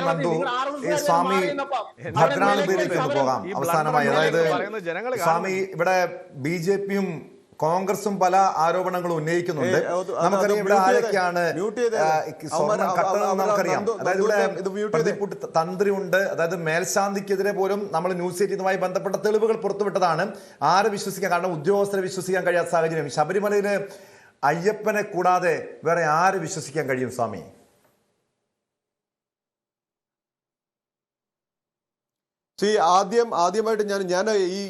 നന്ദു ഈ സ്വാമി ഭദ്രാനന്ദയിലേക്ക് ഒന്ന് പോകാം അവസാനമായി. അതായത് സ്വാമി ഇവിടെ ബി.ജെ.പിയും കോൺഗ്രസും പല ആരോപണങ്ങളും ഉന്നയിക്കുന്നുണ്ട്. നമുക്കറിയാം ഇവിടെ ആരൊക്കെയാണ് സ്വർണം കട്ടതെന്ന് നമുക്കറിയാം. അതായത് ഇവിടെ പ്രതിപുട്ട് തന്ത്രി ഉണ്ട്. അതായത് മേൽശാന്തിക്കെതിരെ പോലും നമ്മൾ ന്യൂസ് 18 ബന്ധപ്പെട്ട തെളിവുകൾ പുറത്തുവിട്ടതാണ്. ആരെ വിശ്വസിക്കാൻ, കാരണം ഉദ്യോഗസ്ഥരെ വിശ്വസിക്കാൻ കഴിയാത്ത സാഹചര്യം. ശബരിമലയിലെ അയ്യപ്പനെ കൂടാതെ വേറെ ആരെ വിശ്വസിക്കാൻ കഴിയും സ്വാമി? ആദ്യമായിട്ട് ഞാൻ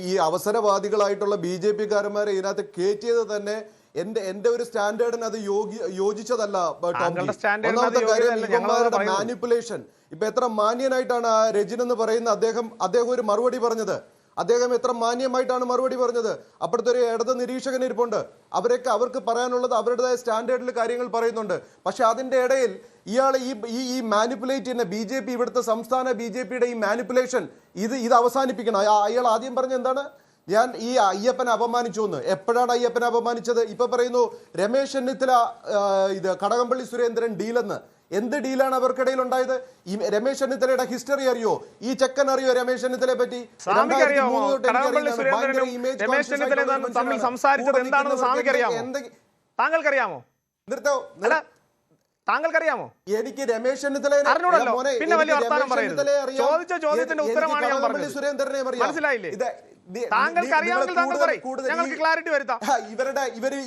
ഈ അവസരവാദികളായിട്ടുള്ള ബി.ജെ.പിക്കാരന്മാരെ ഇതിനകത്ത് കയറ്റിയത് തന്നെ എന്റെ ഒരു സ്റ്റാൻഡേർഡിന് അത് യോജിച്ചതല്ല. ഒന്നാമത്തെ കാര്യം, ഇവന്മാരുടെ മാനിപ്പുലേഷൻ. ഇപ്പൊ എത്ര മാന്യനായിട്ടാണ് ആ രജിൻ എന്ന് പറയുന്ന അദ്ദേഹം ഒരു മറുപടി പറഞ്ഞത്. അദ്ദേഹം എത്ര മാന്യമായിട്ടാണ് മറുപടി പറഞ്ഞത്. അപ്പോഴത്തെ ഒരു ഇടത് നിരീക്ഷകൻ ഇരിപ്പുണ്ട്. അവർക്ക് പറയാനുള്ളത് അവരുടേതായ സ്റ്റാൻഡേർഡിൽ കാര്യങ്ങൾ പറയുന്നുണ്ട്. പക്ഷെ അതിന്റെ ഇടയിൽ ഇയാൾ ഈ മാനിപ്പുലേറ്റ് ചെയ്യുന്ന ബി.ജെ.പി, ഇവിടുത്തെ സംസ്ഥാന ബി.ജെ.പിയുടെ ഈ മാനിപ്പുലേഷൻ ഇത് അവസാനിപ്പിക്കണം. അയാൾ ആദ്യം പറഞ്ഞ എന്താണ്, ഞാൻ ഈ അയ്യപ്പനെ അപമാനിച്ചു എന്ന്. എപ്പോഴാണ് അയ്യപ്പനെ അപമാനിച്ചത്? ഇപ്പൊ പറയുന്നു രമേശ് ചെന്നിത്തല ഇത് കടകംപള്ളി സുരേന്ദ്രൻ ഡീലെന്ന്. എന്ത് ഡീലാണ് അവർക്കിടയിൽ ഉണ്ടായത്? ഈ രമേശ് ചെന്നിത്തലയുടെ ഹിസ്റ്ററി അറിയോ? ഈ ചെക്കൻ അറിയോ രമേശ് ചെന്നിത്തലയെ പറ്റി? താങ്കൾക്കറിയാമോ? താങ്കൾക്കറിയാമോ? എനിക്ക് രമേശ് ചെന്നിത്തലയെ അറിഞ്ഞൂടല്ലോ. പിന്നെ വലിയ വർത്താനം പറയരുത്. ചോദിച്ച ചോദ്യത്തിന്റെ ഉത്തരമാണ് ഞാൻ പറഞ്ഞത്. സുരേന്ദ്രനെ മനസ്സിലായില്ലേ? താങ്കൾക്ക് അറിയാമെങ്കിൽ താങ്കൾ പറയും, ഞങ്ങൾക്ക് ക്ലാരിറ്റി വരുത്താം.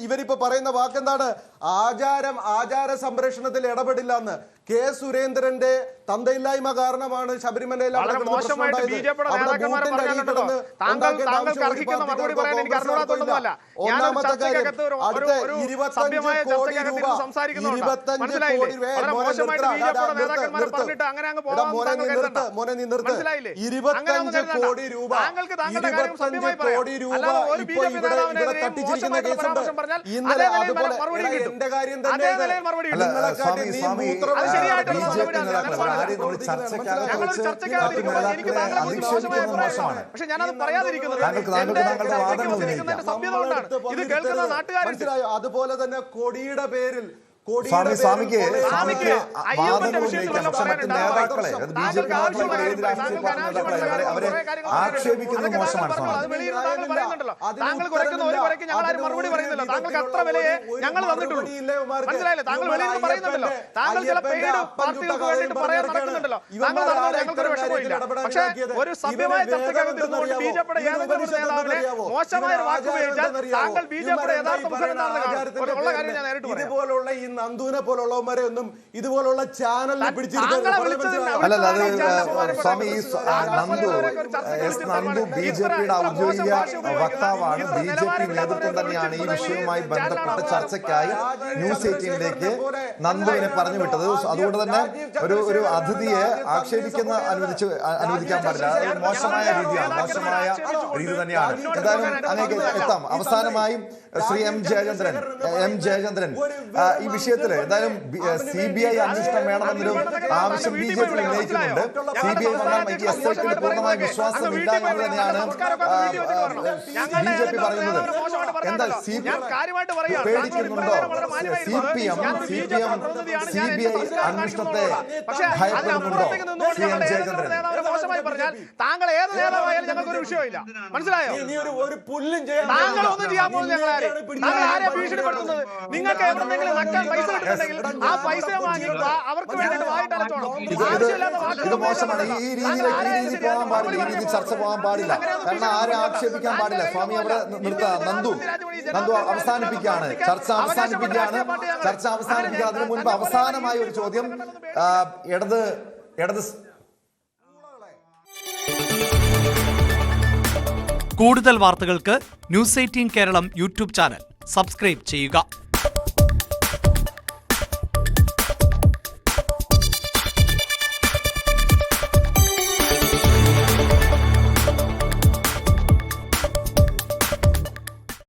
ഇവരിപ്പോ പറയുന്ന വാക്കെന്താണ്? ആചാര സംരക്ഷണത്തിൽ ഇടപെടില്ല എന്ന്. കെ സുരേന്ദ്രന്റെ തന്തയില്ലായ്മ കാരണമാണ് ശബരിമലയിൽ കോടി രൂപ എന്റെ കാര്യം തന്നെ. പക്ഷെ ഞാനത് പറയാതിരിക്കുന്നത് ഇത് കേൾക്കുന്ന നാട്ടുകാരുണ്ട്. അതുപോലെ തന്നെ കൊടിയുടെ പേരിൽ സ്വാമിക്ക് അവരെ ആക്ഷേപിക്കുന്നത് മോശമാണ്. താങ്കൾ കുറയ്ക്കുന്ന ഒരു കുറയ്ക്ക് ഞങ്ങൾ ആരും മറുപടി പറയുന്നില്ല. താങ്കൾക്ക് അത്ര വിലയെ ഞങ്ങൾ തന്നിട്ടുള്ളൂ. മനസ്സിലായില്ലേ? താങ്കൾ വെളിയിൽ നിന്ന് പറയുന്നുണ്ടല്ലോ. താങ്കൾ ചില പെയ്ഡ് പാർട്ടികൾക്ക് വേണ്ടിയിട്ട് പറയാൻ നടക്കുന്നുണ്ടല്ലോ. താങ്കൾ നടന്നത് ഞങ്ങൾക്കൊരു വിഷമമില്ല. പക്ഷേ ഒരു സഭ്യമായ ചർച്ചയ്ക്കകത്തിരുന്നുകൊണ്ട് ബി.ജെ.പിയുടെ ഏതെങ്കിലും ഒരു നേതാവിനെ മോശമായ ഒരു വാക്ക് ഉപയോഗിച്ചാൽ താങ്കൾ ബി.ജെ.പിയുടെ യഥാർത്ഥ മുഖ്യമന്ത്രി ഉള്ള കാര്യം ഞാൻ നേരിട്ട് പറയാം. ഈ നന്ദുവിനെ പോലുള്ളവന്മാരെ ഒന്നും ഇതുപോലുള്ള ചാനലിൽ നന്ദു ബി.ജെ.പിയുടെ ഔദ്യോഗിക വക്താവാണ്. ബി.ജെ.പി നേതൃത്വം തന്നെയാണ് ഈ വിഷയവുമായി ബന്ധപ്പെട്ട ചർച്ചയ്ക്കായി ന്യൂസ് 18ലേക്ക് നന്ദുവിനെ പറഞ്ഞു വിട്ടത്. അതുകൊണ്ട് തന്നെ ഒരു അതിഥിയെ ആക്ഷേപിക്കുന്ന അനുവദിക്കാൻ പാടില്ല. അത് മോശമായ രീതിയാണ്, മോശമായ രീതി തന്നെയാണ്. എന്തായാലും അങ്ങേക്ക് എത്താം. അവസാനമായും ശ്രീ എം ജയചന്ദ്രൻ ഈ വിഷയത്തിൽ എന്തായാലും CBI അന്വേഷണം വേണമെന്നൊരു ആവശ്യം ബി.ജെ.പി ഉന്നയിക്കുന്നുണ്ട്. CBI വന്നാൽ എനിക്ക് SIT പൂർണ്ണമായ വിശ്വാസമില്ല എന്ന് തന്നെയാണ് ബി.ജെ.പി പറയുന്നത്. എന്താ പേടിക്കുന്നുണ്ടോ? CPM CBI അന്വേഷണത്തെ ഭയപ്പെടുന്നുണ്ടോ? ശ്രീ എം ജയചന്ദ്രൻ, താങ്കൾ ഏത് നേതാവായാലും ഞങ്ങൾക്ക് ഒരു വിഷയമില്ല. മനസ്സിലായോ? താങ്കൾ ഒന്നും ചെയ്യാൻ പോകുന്നത് ഞങ്ങൾ ആരെയാ ഭീഷണിപ്പെടുത്തുന്നത്? നിങ്ങൾക്ക് എന്തെങ്കിലും നക്കാൻ പൈസ കിട്ടുന്നുണ്ടെങ്കിൽ ആ പൈസ വാങ്ങി അവർക്ക് വേണ്ടിയിട്ട് വായിട്ട് അലച്ചോണം. ഇത് മോശമാണ്. ഈ രീതിയിൽ പോകാൻ പാടില്ല. ഈ രീതിയിൽ ചർച്ച പോകാൻ പാടില്ല. കാരണം ആരെ ആക്ഷേപിക്കാൻ പാടില്ല. സ്വാമി അവിടെ നിർത്താം. നന്ദു അവസാനിപ്പിക്കുകയാണ്. ചർച്ച അവസാനിപ്പിക്കുക. അതിനു മുൻപ് അവസാനമായ ഒരു ചോദ്യം. കൂടുതൽ വാർത്തകൾക്ക് news 18 Keralam YouTube channel subscribe ചെയ്യുക.